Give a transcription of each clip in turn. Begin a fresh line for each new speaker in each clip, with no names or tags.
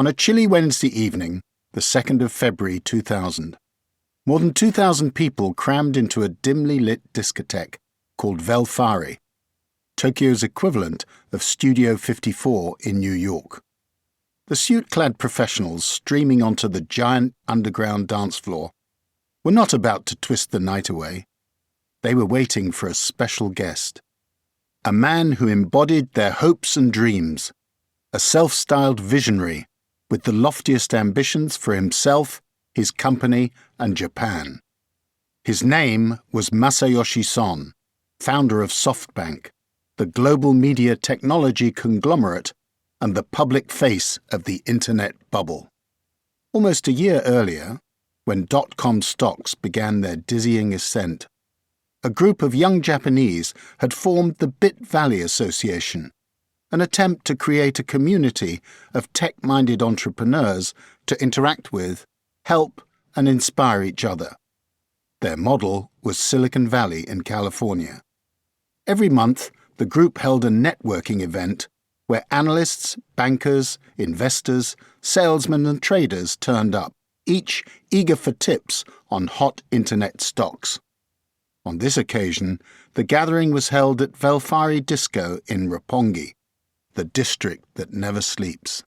On a chilly Wednesday evening, the 2nd of February 2000, more than 2,000 people crammed into a dimly lit discotheque called Velfari, Tokyo's equivalent of Studio 54 in New York. The suit-clad professionals streaming onto the giant underground dance floor were not about to twist the night away. They were waiting for a special guest, a man who embodied their hopes and dreams, a self-styled visionary with the loftiest ambitions for himself, his company, and Japan. His name was Masayoshi Son, founder of SoftBank, the global media technology conglomerate and the public face of the internet bubble. Almost a year earlier, when dot-com stocks began their dizzying ascent, a group of young Japanese had formed the Bit Valley Association, an attempt to create a community of tech-minded entrepreneurs to interact with, help, and inspire each other. Their model was Silicon Valley in California. Every month, the group held a networking event where analysts, bankers, investors, salesmen and traders turned up, each eager for tips on hot internet stocks. On this occasion, the gathering was held at Velfari Disco in Roppongi, the district that never sleeps.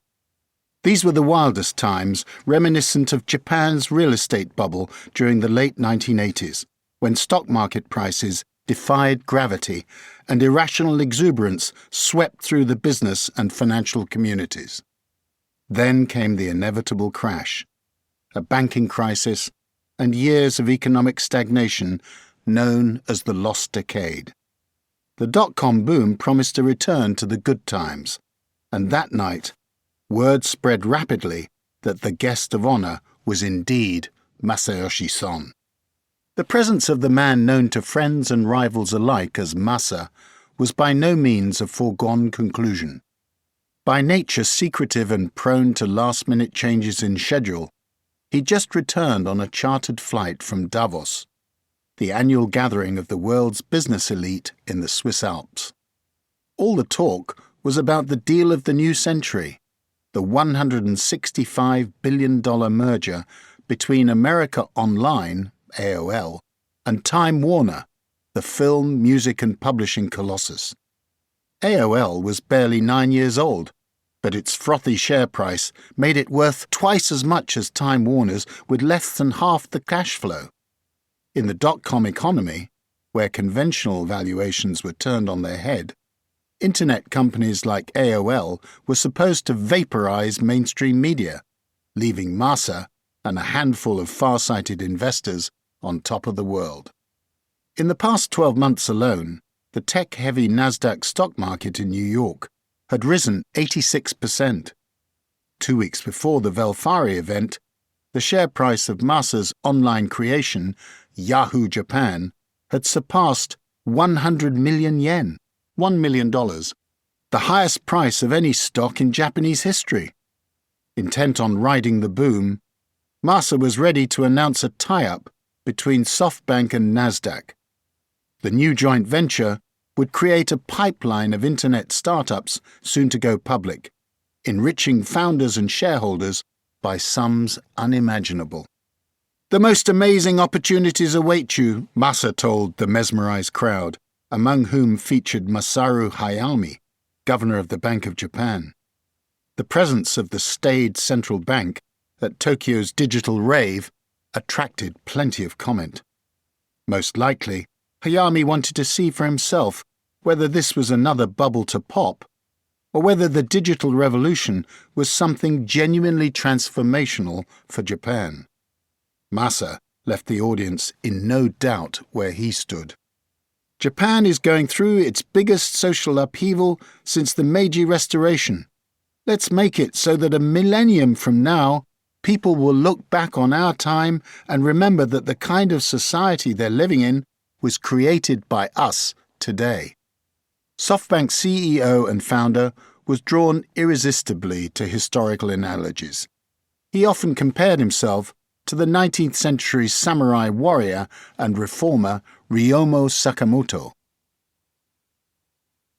These were the wildest times, reminiscent of Japan's real estate bubble during the late 1980s, when stock market prices defied gravity and irrational exuberance swept through the business and financial communities. Then came the inevitable crash, a banking crisis, and years of economic stagnation known as the Lost Decade. The dot-com boom promised a return to the good times, and that night, word spread rapidly that the guest of honor was indeed Masayoshi Son. The presence of the man known to friends and rivals alike as Masa was by no means a foregone conclusion. By nature secretive and prone to last-minute changes in schedule, he just returned on a chartered flight from Davos, the annual gathering of the world's business elite in the Swiss Alps. All the talk was about the deal of the new century, the $165 billion merger between America Online, AOL, and Time Warner, the film, music and publishing colossus. AOL was barely 9 years old, but its frothy share price made it worth twice as much as Time Warner's with less than half the cash flow. In the dot-com economy, where conventional valuations were turned on their head, internet companies like AOL were supposed to vaporize mainstream media, leaving Masa and a handful of far-sighted investors on top of the world. In the past 12 months alone, the tech-heavy Nasdaq stock market in New York had risen 86%. 2 weeks before the Velfari event, the share price of Masa's online creation, Yahoo Japan, had surpassed 100 million yen, $1 million, the highest price of any stock in Japanese history. Intent on riding the boom, Masa was ready to announce a tie-up between SoftBank and Nasdaq. The new joint venture would create a pipeline of internet startups soon to go public, enriching founders and shareholders by sums unimaginable. "The most amazing opportunities await you," Masa told the mesmerized crowd, among whom featured Masaru Hayami, governor of the Bank of Japan. The presence of the staid central bank at Tokyo's digital rave attracted plenty of comment. Most likely, Hayami wanted to see for himself whether this was another bubble to pop, or whether the digital revolution was something genuinely transformational for Japan. Masa left the audience in no doubt where he stood. "Japan is going through its biggest social upheaval since the Meiji Restoration. Let's make it so that a millennium from now, people will look back on our time and remember that the kind of society they're living in was created by us today." SoftBank CEO and founder was drawn irresistibly to historical analogies. He often compared himself to the 19th century samurai warrior and reformer Ryomo Sakamoto.